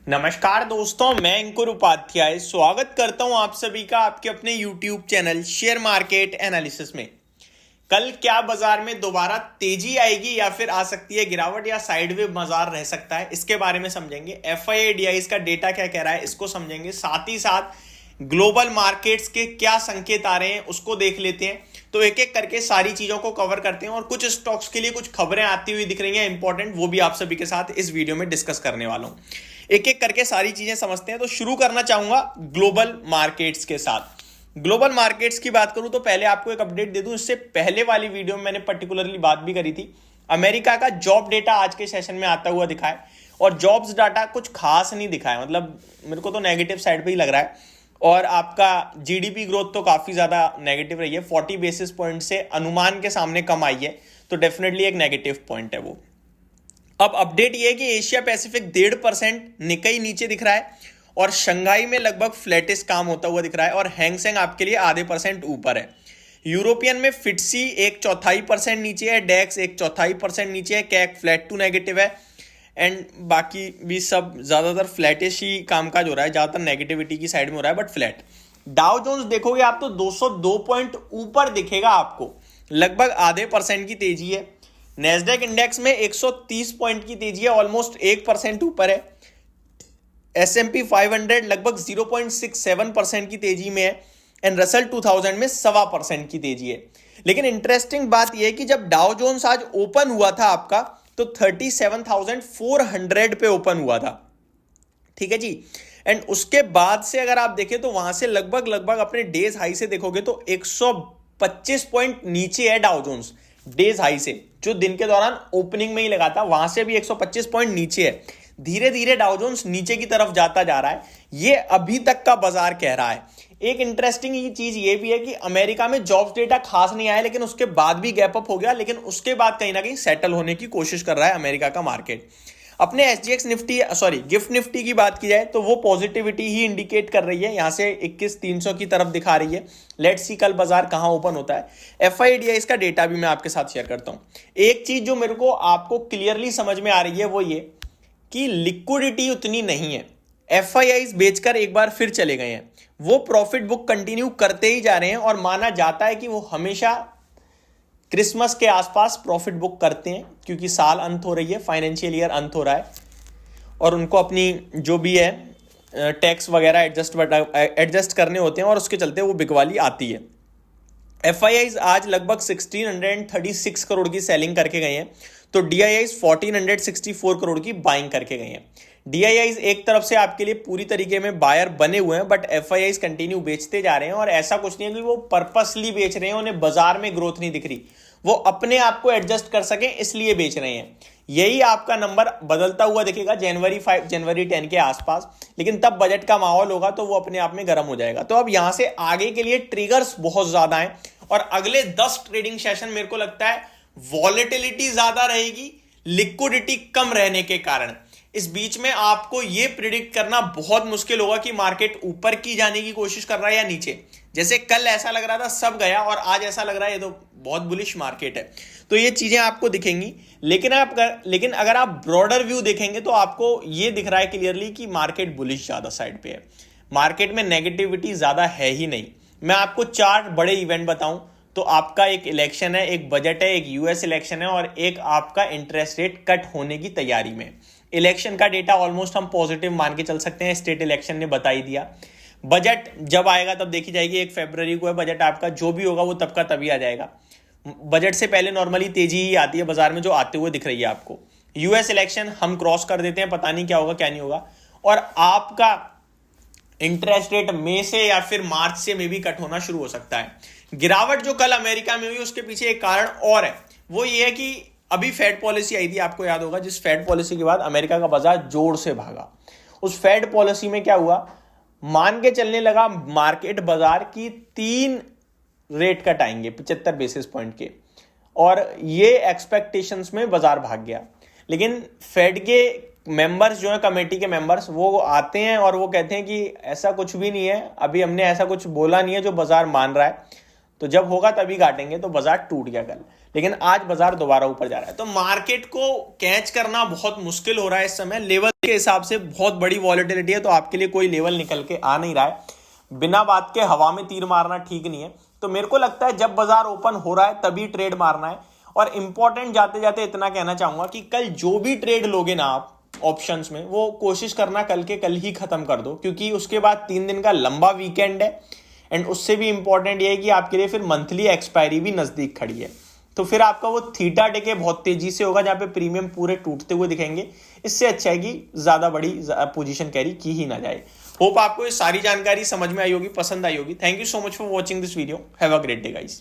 नमस्कार दोस्तों, मैं अंकुर उपाध्याय स्वागत करता हूं आप सभी का आपके अपने YouTube channel share market analysis में। कल क्या बाजार में दोबारा तेजी आएगी या फिर आ सकती है गिरावट या साइडवे बाजार रह सकता है, इसके बारे में समझेंगे। FII का डेटा क्या कह रहा है इसको समझेंगे, साथ ही साथ ग्लोबल मार्केट्स के क्या संकेत आ रहे हैं उसको देख लेते हैं। तो एक एक करके सारी चीजों को कवर करते हैं और कुछ स्टॉक्स के लिए कुछ खबरें आती हुई दिख रही हैं इंपॉर्टेंट, वो भी आप सभी के साथ इस वीडियो में डिस्कस करने वाला हूं। एक एक करके सारी चीजें समझते हैं। तो शुरू करना चाहूंगा ग्लोबल मार्केट्स के साथ। ग्लोबल मार्केट्स की बात करूं तो पहले आपको एक अपडेट दे दूं, इससे पहले वाली वीडियो में मैंने पर्टिकुलरली बात भी करी थी। अमेरिका का जॉब डेटा आज के सेशन में आता हुआ दिखा है और जॉब्स डाटा कुछ खास नहीं दिखा है, मतलब मेरे को तो नेगेटिव साइड पे ही लग रहा है। और आपका जीडीपी ग्रोथ तो काफी ज्यादा नेगेटिव रही है, 40 बेसिस पॉइंट से अनुमान के सामने कम आई है, तो डेफिनेटली एक नेगेटिव पॉइंट है वो। अब अपडेट ये है कि एशिया पैसिफिक 1.5% निकई नीचे दिख रहा है और शंघाई में लगभग फ्लैटिस काम होता हुआ दिख रहा है और हैंगसेंग आपके लिए आधे % ऊपर है। यूरोपियन में फिटसी 1/4% नीचे है, डेक्स 1/4% नीचे है, कैक फ्लैट टू नेगेटिव है एंड बाकी भी सब ज्यादातर फ्लैटिश ही कामकाज हो रहा है, ज्यादातर नेगेटिविटी की साइड में हो रहा है बट फ्लैट। डाउ जोन्स देखोगे आप तो 202 पॉइंट ऊपर दिखेगा आपको, लगभग आधे % की तेजी है। नेस्डेक इंडेक्स में 130 पॉइंट की तेजी है, ऑलमोस्ट 1% ऊपर है। S&P 500 लगभग 0.67% की तेजी में है एंड रसल 2000 में 1.25% की तेजी है। लेकिन इंटरेस्टिंग बात यह है कि जब डाउ जोन्स आज ओपन हुआ था आपका तो 37,400 पे ओपन हुआ था, ठीक है जी। एंड उसके बाद से अगर आप देखें तो वहां से लगभग अपने डेज हाई से देखोगे तो 125 पॉइंट नीचे है डाउ जोन्स डेज हाई से, जो दिन के दौरान ओपनिंग में ही लगा था, वहां से भी 125 पॉइंट नीचे है। धीरे धीरे डाउ जोन्स नीचे की तरफ जाता जा रहा है, ये अभी तक का बाजार कह रहा है। एक इंटरेस्टिंग चीज ये भी है कि अमेरिका में जॉब्स डेटा खास नहीं आया, लेकिन उसके बाद भी गैप अप हो गया, लेकिन उसके बाद कहीं ना कहीं सेटल होने की कोशिश कर रहा है अमेरिका का मार्केट। अपने SGX निफ्टी गिफ्ट निफ्टी की बात की जाए तो वो पॉजिटिविटी ही इंडिकेट कर रही है, यहां से 21,300 की तरफ दिखा रही है। लेट्स सी कल बाजार कहां ओपन होता है। FII का डेटा भी मैं आपके साथ शेयर करता हूं। एक चीज जो मेरे को आपको क्लियरली समझ में आ रही है वो ये कि लिक्विडिटी उतनी नहीं है। FII बेचकर एक बार फिर चले गए हैं, वो प्रॉफिट बुक कंटिन्यू करते ही जा रहे हैं और माना जाता है कि वो हमेशा क्रिसमस के आसपास प्रॉफिट बुक करते हैं, क्योंकि साल अंत हो रही है, फाइनेंशियल ईयर अंत हो रहा है और उनको अपनी जो भी है टैक्स वगैरह एडजस्ट करने होते हैं और उसके चलते वो बिकवाली आती है। FII आज लगभग 1636 करोड़ की सेलिंग करके गए हैं, तो DII 1464 करोड़ की बाइंग करके गए हैं। DII एक तरफ से आपके लिए पूरी तरीके में बायर बने हुए हैं, बट FII कंटिन्यू बेचते जा रहे हैं और ऐसा कुछ नहीं है कि वो पर्पसली बेच रहे हैं, उन्हें बाजार में ग्रोथ नहीं दिख रही, वो अपने आप को एडजस्ट कर सकें इसलिए बेच रहे हैं। यही आपका नंबर बदलता हुआ दिखेगा जनवरी 5 जनवरी 10 के आसपास, लेकिन तब बजट का माहौल होगा तो वो अपने आप में गर्म हो जाएगा। तो अब यहां से आगे के लिए ट्रिगर्स बहुत ज्यादा हैं और अगले 10 ट्रेडिंग सेशन मेरे को लगता है वॉलेटिलिटी ज्यादा रहेगी, लिक्विडिटी कम रहने के कारण। इस बीच में आपको यह प्रिडिक्ट करना बहुत मुश्किल होगा कि मार्केट ऊपर की जाने की कोशिश कर रहा है या नीचे। जैसे कल ऐसा लग रहा था सब गया और आज ऐसा लग रहा है ये तो बहुत बुलिश मार्केट है, तो ये चीजें आपको दिखेंगी। लेकिन अगर आप ब्रॉडर व्यू देखेंगे तो आपको ये दिख रहा है क्लियरली कि मार्केट बुलिश ज्यादा साइड पे है, मार्केट में नेगेटिविटी ज्यादा है ही नहीं। मैं आपको 4 बड़े इवेंट बताऊं तो आपका एक इलेक्शन है, एक बजट है, एक US इलेक्शन है और एक आपका इंटरेस्ट रेट कट होने की तैयारी में। इलेक्शन का डेटा ऑलमोस्ट हम पॉजिटिव मान के चल सकते हैं, स्टेट इलेक्शन ने बता ही दिया। बजट जब आएगा तब देखी जाएगी, 1 फरवरी को है बजट आपका, जो भी होगा वो तब का तभी आ जाएगा। बजट से पहले नॉर्मली तेजी ही आती है बाजार में, जो आते हुए दिख रही है आपको। US इलेक्शन हम क्रॉस कर देते हैं, पता नहीं क्या होगा क्या नहीं होगा, और आपका इंटरेस्ट रेट मई से या फिर मार्च से में भी कट होना शुरू हो सकता है। गिरावट जो कल अमेरिका में हुई उसके पीछे एक कारण और है, वो ये है कि अभी फेड पॉलिसी आई थी, आपको याद होगा, जिस फेड पॉलिसी के बाद अमेरिका का बाजार जोर से भागा। उस फेड पॉलिसी में क्या हुआ, मान के चलने लगा मार्केट बाजार की 3 रेट कट आएंगे 75 बेसिस पॉइंट के, और ये एक्सपेक्टेशंस में बाजार भाग गया। लेकिन फेड के मेंबर्स जो है, कमेटी के मेंबर्स, वो आते हैं और वो कहते हैं कि ऐसा कुछ भी नहीं है, अभी हमने ऐसा कुछ बोला नहीं है जो बाजार मान रहा है, तो जब होगा तभी काटेंगे, तो बाजार टूट गया कल। लेकिन आज बाजार दोबारा ऊपर जा रहा है। तो मार्केट को कैच करना बहुत मुश्किल हो रहा है इस समय। लेवल के हिसाब से बहुत बड़ी वॉलेटिलिटी है, तो आपके लिए कोई लेवल निकल के आ नहीं रहा है। बिना बात के हवा में तीर मारना ठीक नहीं है। तो मेरे को लगता है जब बाजार ओपन हो रहा है तभी ट्रेड मारना है। और इंपॉर्टेंट जाते जाते इतना कहना चाहूंगा कि कल जो भी ट्रेड लोगे ना आप ऑप्शंस में, वो कोशिश करना कल के कल ही खत्म कर दो, क्योंकि उसके बाद 3 दिन का लंबा वीकेंड है। एंड उससे भी इंपॉर्टेंट ये है कि आपके लिए फिर मंथली एक्सपायरी भी नजदीक खड़ी है। तो फिर आपका वो थीटा डे के बहुत तेजी से होगा, जहां पे प्रीमियम पूरे टूटते हुए दिखेंगे। इससे अच्छा है कि ज्यादा बड़ी पोजीशन कैरी की ही ना जाए। होप आपको ये सारी जानकारी समझ में आई होगी, पसंद आई होगी। Thank you so much for watching this video. Have a great day guys.